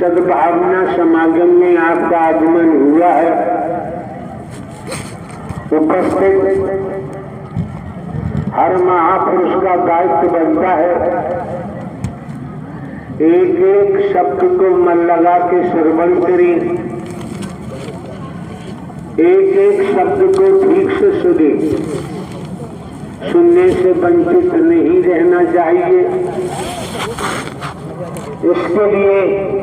सद्भावना समागम में आपका आगमन हुआ है। उपस्थित हर महापुरुष का दायित्व बनता है एक एक शब्द को मन लगा के श्रवण करें, एक एक शब्द को ठीक से सुने, सुनने से वंचित नहीं रहना चाहिए। इसके लिए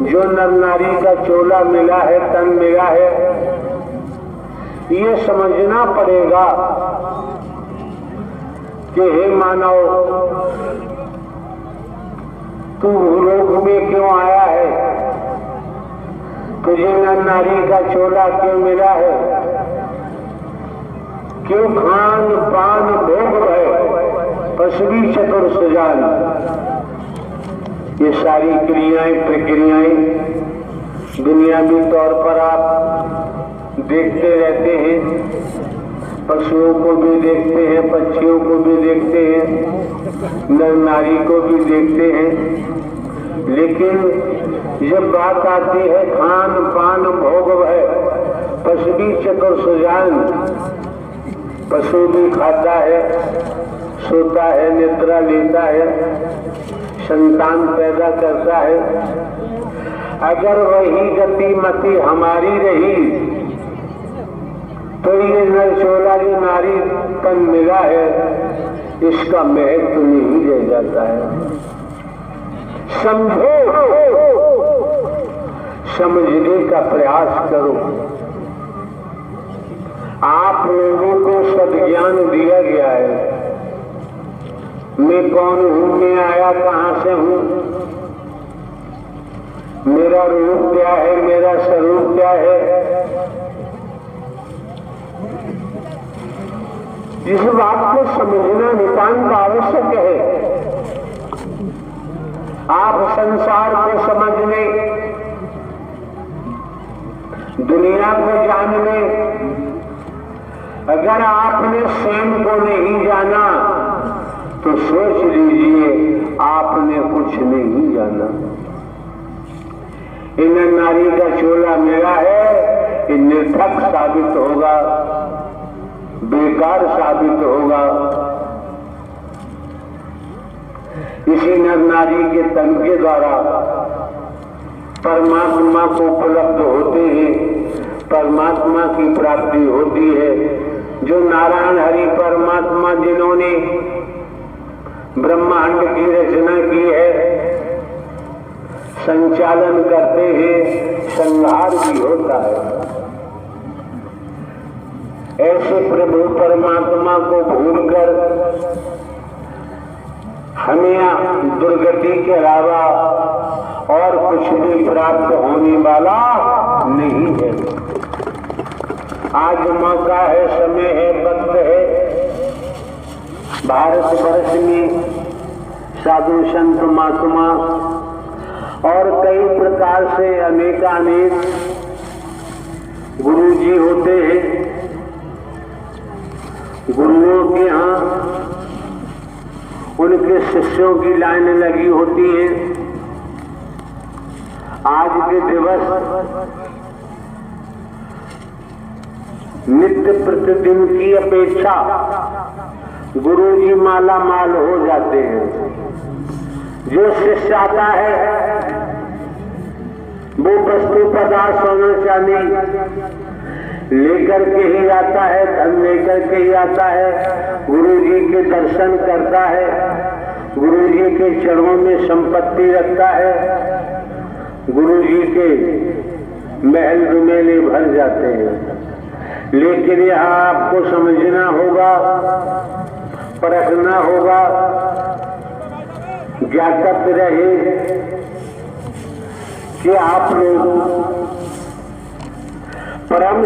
जो नर नारी का चोला मिला है, तन मिला है, ये समझना पड़ेगा कि हे मानव, तू भूलोक में क्यों आया है? तुझे नर नारी का चोला क्यों मिला है? क्यों खान पान भोग है पशवी चतुर सुजान? ये सारी क्रियाएं प्रक्रियाएं दुनियावी तौर पर आप देखते रहते हैं। पशुओं को भी देखते हैं, पक्षियों को भी देखते हैं, नर नारी को भी देखते हैं। लेकिन जब बात आती है खान पान भोग है पशवी चतुर सुजान, पशु भी खाता है, सोता है, निद्रा लेता है, संतान पैदा करता है। अगर वही गति मति हमारी रही तो ये नरचोला जो नारी तन मिला है इसका महत्व नहीं रह जाता है। समझो, समझने का प्रयास करो। आप लोगों को सद्ज्ञान दिया गया है। मैं कौन हूं, मैं आया कहां से हूं, मेरा रूप क्या है, मेरा स्वरूप क्या है, इस बात को समझना नितांत आवश्यक है। आप संसार को समझने, दुनिया को जानने, अगर आपने स्वयं को नहीं जाना तो सोच लीजिए आपने कुछ नहीं जाना। इन नारी का चोला मेरा है, ये निर्थक साबित होगा, बेकार साबित होगा। इसी नर नारी के तन के द्वारा परमात्मा को उपलब्ध होते हैं, परमात्मा की प्राप्ति होती है। जो नारायण हरि परमात्मा जिन्होंने ब्रह्मांड की रचना की है, संचालन करते हैं, संहार भी होता है। ऐसे प्रभु परमात्मा को भूलकर हमें दुर्गति के अलावा और कुछ भी प्राप्त होने वाला नहीं है। आज मौका है, समय है, वक्त है। भारतवर्ष में साधु संत महात्मा और कई प्रकार से अनेकानेक गुरु जी होते हैं। गुरुओं के यहाँ उनके शिष्यों की लाइन लगी होती है। आज के दिवस नित्य प्रतिदिन की अपेक्षा गुरु जी माला माल हो जाते हैं। जो शिष्य आता है वो वस्तु पदार्थ सोना चांदी लेकर के ही आता है, धन लेकर के ही आता है। गुरु जी के दर्शन करता है, गुरु जी के चरणों में संपत्ति रखता है, गुरु जी के महल रुमेले भर जाते हैं। लेकिन यहाँ आपको समझना होगा, परखना होगा, ज्ञातव्य रहे कि आप लोग परम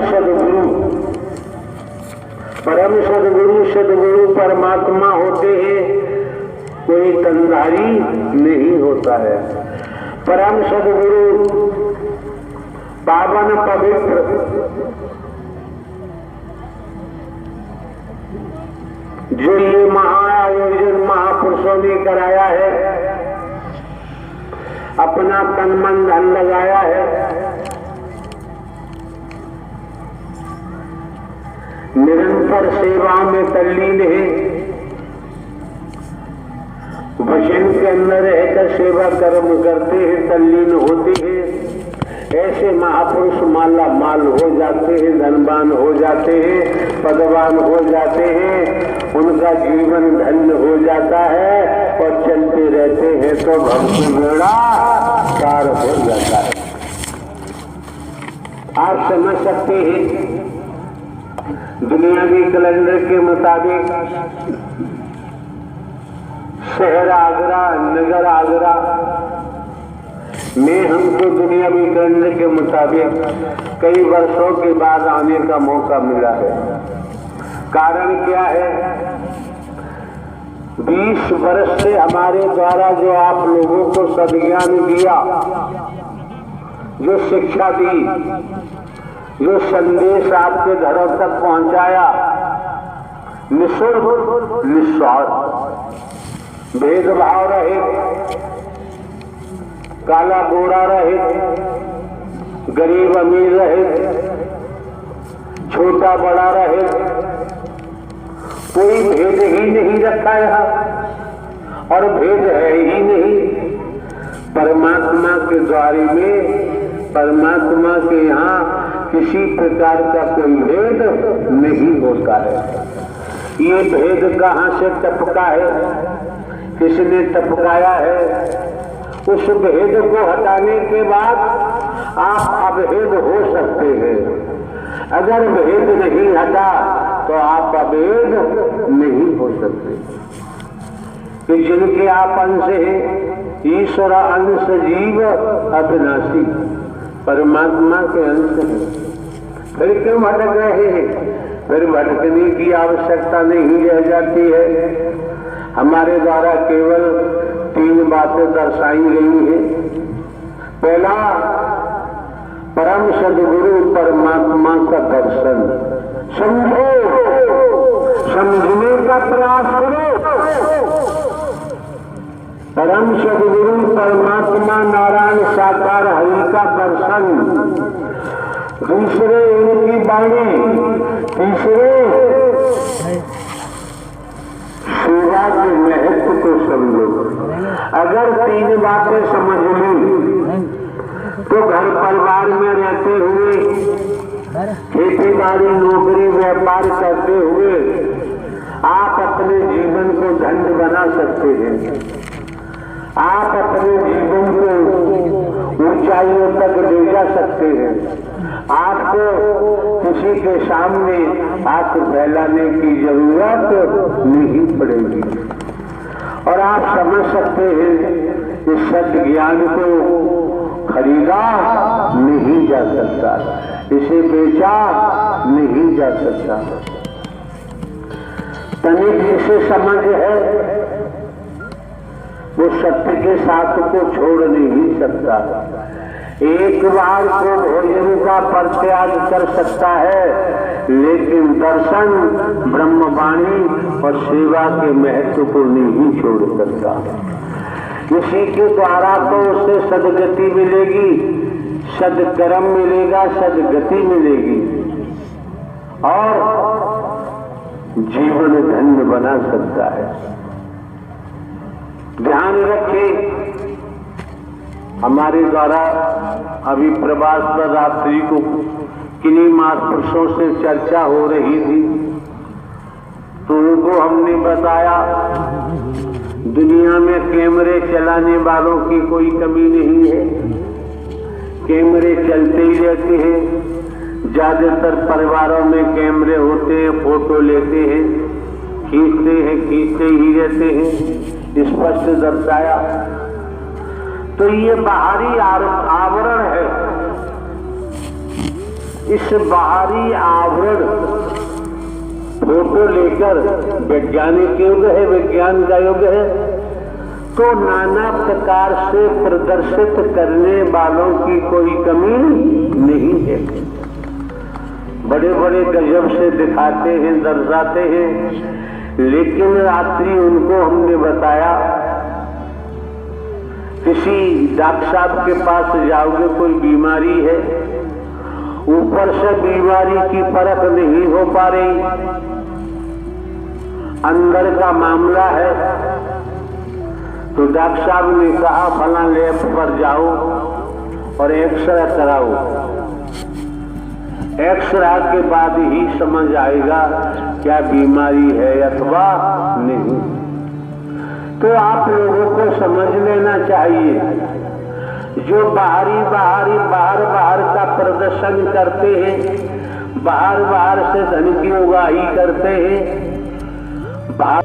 सदगुरु परमात्मा होते हैं, कोई तंधारी नहीं होता है। परम सदगुरु पावन पवित्र जो ये महाआयोजन महापुरुषों ने कराया है, अपना तन मन धन लगाया है, निरंतर सेवा में तल्लीन है, वचन के अंदर रहकर सेवा कर्म करते हैं, तल्लीन होते हैं। ऐसे महापुरुष माला माल हो जाते हैं, धनवान हो जाते हैं, पदवान हो जाते हैं, उनका जीवन धन्य हो जाता है और चलते रहते हैं तो भक्ति बेड़ा पार हो जाता है। आप समझ सकते हैं दुनियावी कैलेंडर के मुताबिक शहर आगरा, नगर आगरा में हमको दुनियावी कैलेंडर के मुताबिक कई वर्षों के बाद आने का मौका मिला है। कारण क्या है? 20 वर्ष से हमारे द्वारा जो आप लोगों को सद्ज्ञान दिया, जो शिक्षा दी, जो संदेश आपके घरों तक पहुंचाया, निःशुल्क निस्वार्थ, भेदभाव रहित, काला गोरा रहित, गरीब अमीर रहित, छोटा बड़ा रहित, कोई भेद ही नहीं रखा यहाँ और भेद है ही नहीं। परमात्मा के द्वारे में, परमात्मा के यहाँ किसी प्रकार का कोई भेद नहीं होता है। ये भेद कहाँ से टपका है, किसने टपकाया है? उस भेद को हटाने के बाद आप अभेद हो सकते हैं। अगर भेद नहीं हटा तो आप अभेद नहीं हो सकते। कि जिनके आप अंश हैं, ईश्वर अंश जीव अविनाशी, परमात्मा के अंश हैं। फिर क्यों भटक रहे हैं? फिर भटकने की आवश्यकता नहीं रह जाती है। हमारे द्वारा केवल 3 बातें दर्शाई गई हैं। पहला, परम सद्गुरु परमात्मा का दर्शन। समझो, समझने का प्रयास करो। परम सद्गुरु परमात्मा नारायण साकार हरि का दर्शन। दूसरे, उनकी वाणी। तीसरे, सेवा के महत्व को समझो। अगर 3 बातें समझ ली तो घर परिवार में रहते हुए, खेती बाड़ी, नौकरी, व्यापार करते हुए आप अपने जीवन को धन्य बना सकते हैं। आप अपने जीवन को ऊंचाइयों तक ले जा सकते हैं। आपको किसी के सामने हाथ फैलाने की जरूरत नहीं पड़ेगी और आप समझ सकते हैं इस सत्य ज्ञान को खरीदा नहीं जा सकता, इसे बेचा नहीं जा सकता। तनिक जिसे समझ है वो सत्य के साथ को छोड़ नहीं सकता। एक बार को भोजन का परित्याग कर सकता है, लेकिन दर्शन, ब्रह्मवाणी और सेवा के महत्व को नहीं छोड़ सकता। इसी के द्वारा तो उसे सदगति मिलेगी, सदकर्म मिलेगा, सदगति मिलेगी और जीवन धन्य बना सकता है। ध्यान रखें, हमारे द्वारा अभी प्रवास पर रात्रि को किन्हीं महापुरुषों से चर्चा हो रही थी तो उनको हमने बताया दुनिया में कैमरे चलाने वालों की कोई कमी नहीं है। कैमरे चलते ही रहते हैं। ज्यादातर परिवारों में कैमरे होते हैं, फोटो लेते हैं, खींचते ही रहते हैं। स्पष्ट दर्शाया। तो ये बाहरी आवरण है। इस बाहरी आवरण फोटो लेकर वैज्ञानिक युग है, विज्ञान का युग है, तो नाना प्रकार से प्रदर्शित करने वालों की कोई कमी नहीं है। बड़े बड़े गजब से दिखाते हैं, दर्शाते हैं, लेकिन रात्रि उनको हमने बताया किसी डॉक्टर साहब के पास जाओगे, कोई बीमारी है, ऊपर से बीमारी की परख नहीं हो पा रही, अंदर का मामला है, तो डॉक्टर साहब ने कहा फला लैब पर जाओ और एक्सरे कराओ। एक्सरे के बाद ही समझ आएगा क्या बीमारी है अथवा नहीं। तो आप लोगों को समझ लेना चाहिए, जो बाहर का प्रदर्शन करते हैं, बाहर से धन की उगाही करते हैं, बाहर